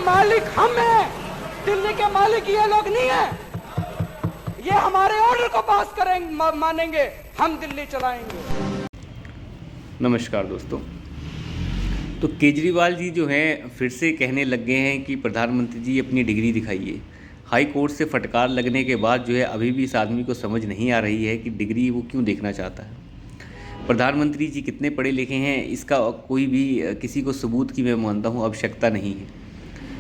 मालिक हम हैं, दिल्ली के मालिक ये लोग नहीं है। ये हमारे ऑर्डर को पास करेंगे, मानेंगे, हम दिल्ली चलाएंगे। नमस्कार दोस्तों। तो केजरीवाल जी जो हैं फिर से कहने लग गए हैं कि प्रधानमंत्री जी अपनी डिग्री दिखाइए। हाई कोर्ट से फटकार लगने के बाद जो है अभी भी इस आदमी को समझ नहीं आ रही है कि डिग्री वो क्यों देखना चाहता है। प्रधानमंत्री जी कितने पढ़े लिखे हैं इसका कोई भी किसी को सबूत की मैं मानता हूँ आवश्यकता नहीं है।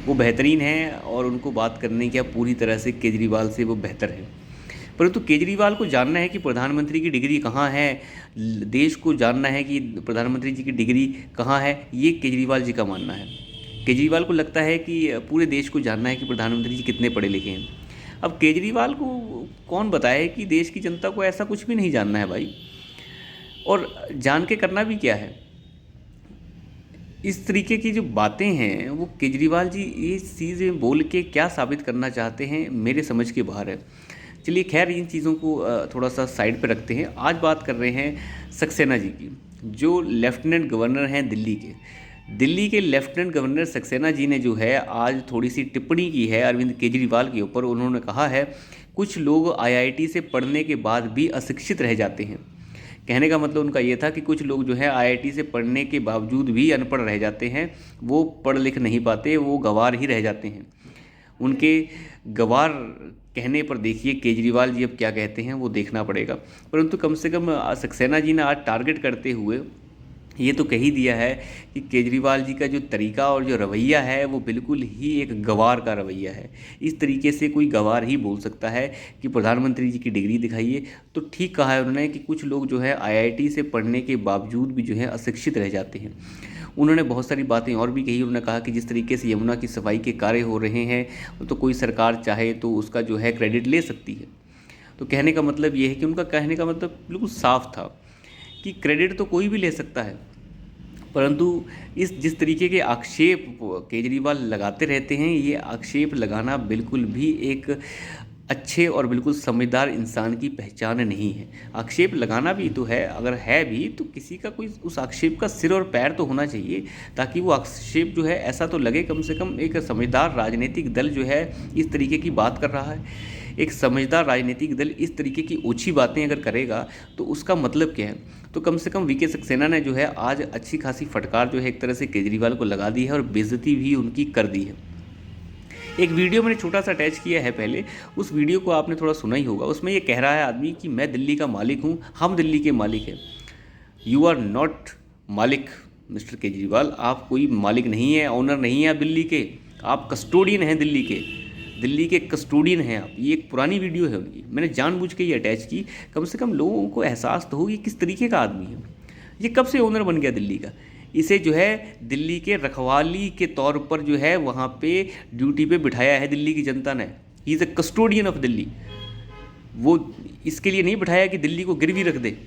वो बेहतरीन हैं और उनको बात करने की पूरी तरह से केजरीवाल से वो बेहतर है। परंतु केजरीवाल को जानना है कि प्रधानमंत्री की डिग्री कहाँ है, देश को जानना है कि प्रधानमंत्री जी की डिग्री कहाँ है, ये केजरीवाल जी का मानना है। केजरीवाल को लगता है कि पूरे देश को जानना है कि प्रधानमंत्री जी कितने पढ़े लिखे हैं। अब केजरीवाल को कौन बताए कि देश की जनता को ऐसा कुछ भी नहीं जानना है भाई, और जान के करना भी क्या है। इस तरीके की जो बातें हैं वो केजरीवाल जी ये चीज़ें बोल के क्या साबित करना चाहते हैं मेरे समझ के बाहर है। चलिए खैर इन चीज़ों को थोड़ा सा साइड पे रखते हैं। आज बात कर रहे हैं सक्सेना जी की, जो लेफ्टिनेंट गवर्नर हैं दिल्ली के। दिल्ली के लेफ्टिनेंट गवर्नर सक्सेना जी ने जो है आज थोड़ी सी टिप्पणी की है अरविंद केजरीवाल के ऊपर। उन्होंने कहा है कुछ लोग आईआईटी से पढ़ने के बाद भी अशिक्षित रह जाते हैं। कहने का मतलब उनका ये था कि कुछ लोग जो है आईआईटी से पढ़ने के बावजूद भी अनपढ़ रह जाते हैं, वो पढ़ लिख नहीं पाते, वो गंवार ही रह जाते हैं। उनके गंवार कहने पर देखिए केजरीवाल जी अब क्या कहते हैं वो देखना पड़ेगा। परंतु कम से कम सक्सेना जी ने आज टारगेट करते हुए ये तो कह ही दिया है कि केजरीवाल जी का जो तरीका और जो रवैया है वो बिल्कुल ही एक गंवार का रवैया है। इस तरीके से कोई गंवार ही बोल सकता है कि प्रधानमंत्री जी की डिग्री दिखाइए। तो ठीक कहा है उन्होंने कि कुछ लोग जो है आईआईटी से पढ़ने के बावजूद भी जो है अशिक्षित रह जाते हैं। उन्होंने बहुत सारी बातें और भी कही। उन्होंने कहा कि जिस तरीके से यमुना की सफाई के कार्य हो रहे हैं तो कोई सरकार चाहे तो उसका जो है क्रेडिट ले सकती है। तो कहने का मतलब ये है कि उनका कहने का मतलब बिल्कुल साफ था कि क्रेडिट तो कोई भी ले सकता है, परंतु इस जिस तरीके के आक्षेप केजरीवाल लगाते रहते हैं ये आक्षेप लगाना बिल्कुल भी एक अच्छे और बिल्कुल समझदार इंसान की पहचान नहीं है। आक्षेप लगाना भी तो है, अगर है भी तो किसी का कोई उस आक्षेप का सिर और पैर तो होना चाहिए, ताकि वो आक्षेप जो है ऐसा तो लगे कम से कम एक समझदार राजनीतिक दल जो है इस तरीके की बात कर रहा है। एक समझदार राजनीतिक दल इस तरीके की ओछी बातें अगर करेगा तो उसका मतलब क्या है। तो कम से कम वीके सक्सेना ने जो है आज अच्छी खासी फटकार जो है एक तरह से केजरीवाल को लगा दी है और बेइज्जती भी उनकी कर दी है। एक वीडियो मैंने छोटा सा अटैच किया है पहले, उस वीडियो को आपने थोड़ा सुना ही होगा। उसमें ये कह रहा है आदमी कि मैं दिल्ली का मालिक हूँ, हम दिल्ली के मालिक हैं। यू आर नॉट मालिक मिस्टर केजरीवाल, आप कोई मालिक नहीं है, ऑनर नहीं है आप दिल्ली के, आप कस्टोडियन हैं दिल्ली के, दिल्ली के कस्टोडियन हैं आप। ये एक पुरानी वीडियो है उनकी, मैंने जानबूझ के ये अटैच की। कम से कम लोगों को एहसास तो हो कि किस तरीके का आदमी है ये, कब से ओनर बन गया दिल्ली का। इसे जो है दिल्ली के रखवाली के तौर पर जो है वहाँ पे ड्यूटी पे बिठाया है दिल्ली की जनता ने। He is a custodian of Delhi. वो इसके लिए नहीं बिठाया कि दिल्ली को गिरवी रख दे,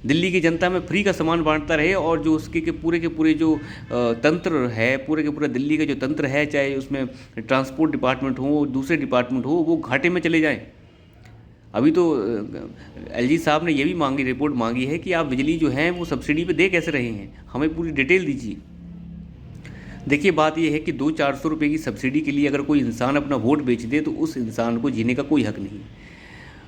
दिल्ली की जनता में फ्री का सामान बांटता रहे और जो उसके के पूरे जो तंत्र है, पूरे के पूरा दिल्ली का जो तंत्र है, चाहे उसमें ट्रांसपोर्ट डिपार्टमेंट हो दूसरे डिपार्टमेंट हो, वो घाटे में चले जाएं। अभी तो एलजी साहब ने ये भी मांगी, रिपोर्ट मांगी है कि आप बिजली जो है वो सब्सिडी पे दे कैसे रहे हैं, हमें पूरी डिटेल दीजिए। देखिए बात ये है कि 200-400 रुपये की सब्सिडी के लिए अगर कोई इंसान अपना वोट बेच दे तो उस इंसान को जीने का कोई हक नहीं।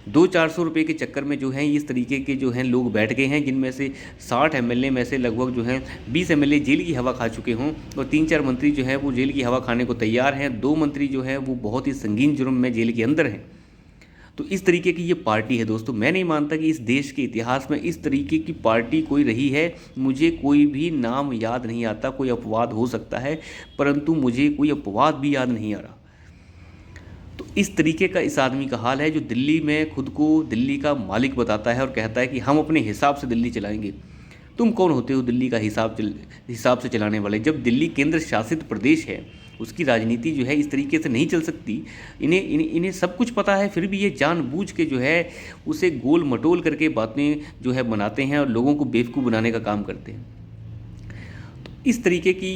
200-400 रुपये के चक्कर में जो है इस तरीके के जो हैं लोग बैठ गए हैं, जिनमें से 60 एमएलए में से लगभग जो हैं 20 एमएलए जेल की हवा खा चुके हों और 3-4 मंत्री जो हैं वो जेल की हवा खाने को तैयार हैं। 2 मंत्री जो हैं वो बहुत ही संगीन जुर्म में जेल के अंदर हैं। तो इस तरीके की ये पार्टी है दोस्तों। मैं नहीं मानता कि इस देश के इतिहास में इस तरीके की पार्टी कोई रही है। मुझे कोई भी नाम याद नहीं आता, कोई अपवाद हो सकता है परंतु मुझे कोई अपवाद भी याद नहीं आ रहा। तो इस तरीके का इस आदमी का हाल है जो दिल्ली में खुद को दिल्ली का मालिक बताता है और कहता है कि हम अपने हिसाब से दिल्ली चलाएंगे। तुम कौन होते हो दिल्ली का हिसाब से चलाने वाले? जब दिल्ली केंद्र शासित प्रदेश है उसकी राजनीति जो है इस तरीके से नहीं चल सकती। इन्हें सब कुछ पता है, फिर भी ये जानबूझ के जो है उसे गोल मटोल करके बातें जो है बनाते हैं और लोगों को बेवकूफ़ बनाने का काम करते हैं। तो इस तरीके की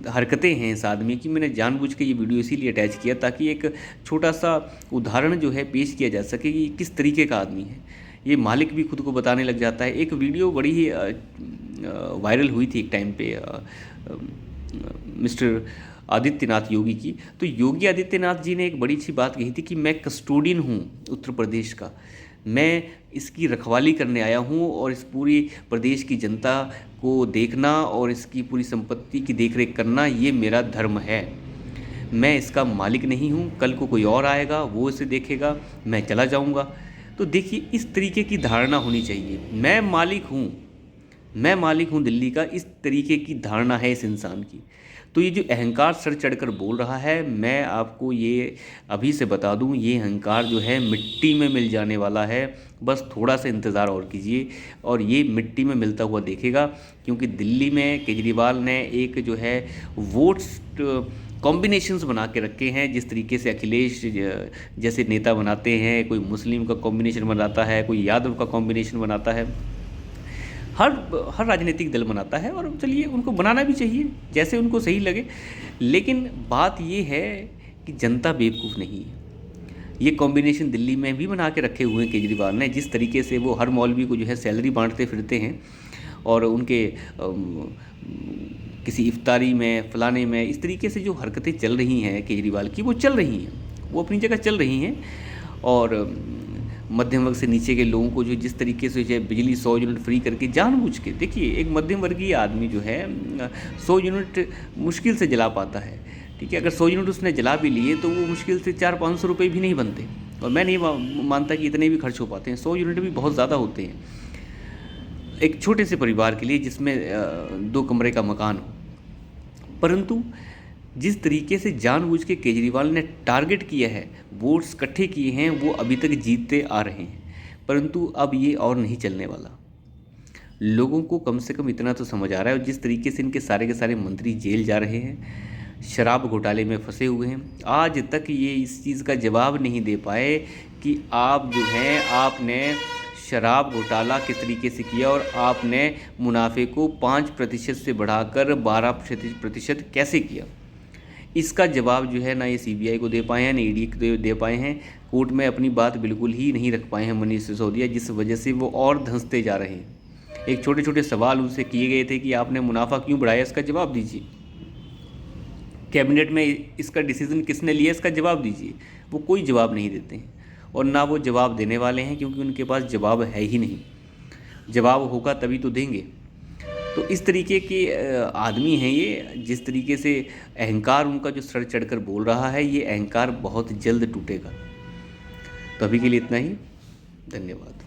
हरकतें हैं इस आदमी की। मैंने जानबूझ के ये वीडियो इसीलिए अटैच किया ताकि एक छोटा सा उदाहरण जो है पेश किया जा सके कि किस तरीके का आदमी है। ये मालिक भी खुद को बताने लग जाता है। एक वीडियो बड़ी ही वायरल हुई थी एक टाइम पे मिस्टर आदित्यनाथ योगी की। तो योगी आदित्यनाथ जी ने एक बड़ी अच्छी बात कही थी कि मैं कस्टोडियन हूँ उत्तर प्रदेश का, मैं इसकी रखवाली करने आया हूँ और इस पूरी प्रदेश की जनता को देखना और इसकी पूरी संपत्ति की देखरेख करना ये मेरा धर्म है। मैं इसका मालिक नहीं हूँ, कल को कोई और आएगा वो इसे देखेगा, मैं चला जाऊँगा। तो देखिए इस तरीके की धारणा होनी चाहिए, मैं मालिक हूँ दिल्ली का, इस तरीके की धारणा है इस इंसान की। तो ये जो अहंकार सर चढ़कर बोल रहा है, मैं आपको ये अभी से बता दूं, ये अहंकार जो है मिट्टी में मिल जाने वाला है। बस थोड़ा सा इंतज़ार और कीजिए और ये मिट्टी में मिलता हुआ देखेगा, क्योंकि दिल्ली में केजरीवाल ने एक जो है वोट्स कॉम्बिनेशंस बना के रखे हैं। जिस तरीके से अखिलेश जैसे नेता बनाते हैं, कोई मुस्लिम का कॉम्बिनेशन बनाता है, कोई यादव का कॉम्बिनेशन बनाता है, हर राजनीतिक दल बनाता है, और चलिए उनको बनाना भी चाहिए जैसे उनको सही लगे। लेकिन बात ये है कि जनता बेवकूफ़ नहीं है। ये कॉम्बिनेशन दिल्ली में भी बना के रखे हुए हैं केजरीवाल ने। जिस तरीके से वो हर मौलवी को जो है सैलरी बांटते फिरते हैं और उनके किसी इफ्तारी में फलाने में, इस तरीके से जो हरकतें चल रही हैं केजरीवाल की, वो चल रही हैं, वो अपनी जगह चल रही हैं। और मध्यम वर्ग से नीचे के लोगों को जो जिस तरीके से जो है बिजली 100 यूनिट फ्री करके जानबूझ के, देखिए एक मध्यम वर्गीय आदमी जो है 100 यूनिट मुश्किल से जला पाता है, ठीक है। अगर 100 यूनिट उसने जला भी लिए तो वो मुश्किल से 400-500 रुपये भी नहीं बनते, और मैं नहीं मानता कि इतने भी खर्च हो पाते हैं। 100 यूनिट भी बहुत ज़्यादा होते हैं एक छोटे से परिवार के लिए जिसमें 2 कमरे का मकान हो। परंतु जिस तरीके से जानबूझ के केजरीवाल ने टारगेट किया है, वोट्स इकट्ठे किए हैं, वो अभी तक जीतते आ रहे हैं। परंतु अब ये और नहीं चलने वाला। लोगों को कम से कम इतना तो समझ आ रहा है। और जिस तरीके से इनके सारे के सारे मंत्री जेल जा रहे हैं, शराब घोटाले में फंसे हुए हैं, आज तक ये इस चीज़ का जवाब नहीं दे पाए कि आप जो हैं, आपने शराब घोटाला किस तरीके से किया और आपने मुनाफे को 5% से बढ़ाकर 12% कैसे किया। इसका जवाब जो है ना ये सीबीआई को दे पाए हैं, ना ईडी को दे पाए हैं। कोर्ट में अपनी बात बिल्कुल ही नहीं रख पाए हैं मनीष सिसोदिया, जिस वजह से वो और धंसते जा रहे हैं। एक छोटे छोटे सवाल उनसे किए गए थे कि आपने मुनाफा क्यों बढ़ाया, इसका जवाब दीजिए। कैबिनेट में इसका डिसीजन किसने लिया, इसका जवाब दीजिए। वो कोई जवाब नहीं देते हैं और ना वो जवाब देने वाले हैं, क्योंकि उनके पास जवाब है ही नहीं। जवाब होगा तभी तो देंगे। तो इस तरीके के आदमी हैं ये। जिस तरीके से अहंकार उनका जो सर चढ़कर बोल रहा है, ये अहंकार बहुत जल्द टूटेगा। तो अभी के लिए इतना ही, धन्यवाद।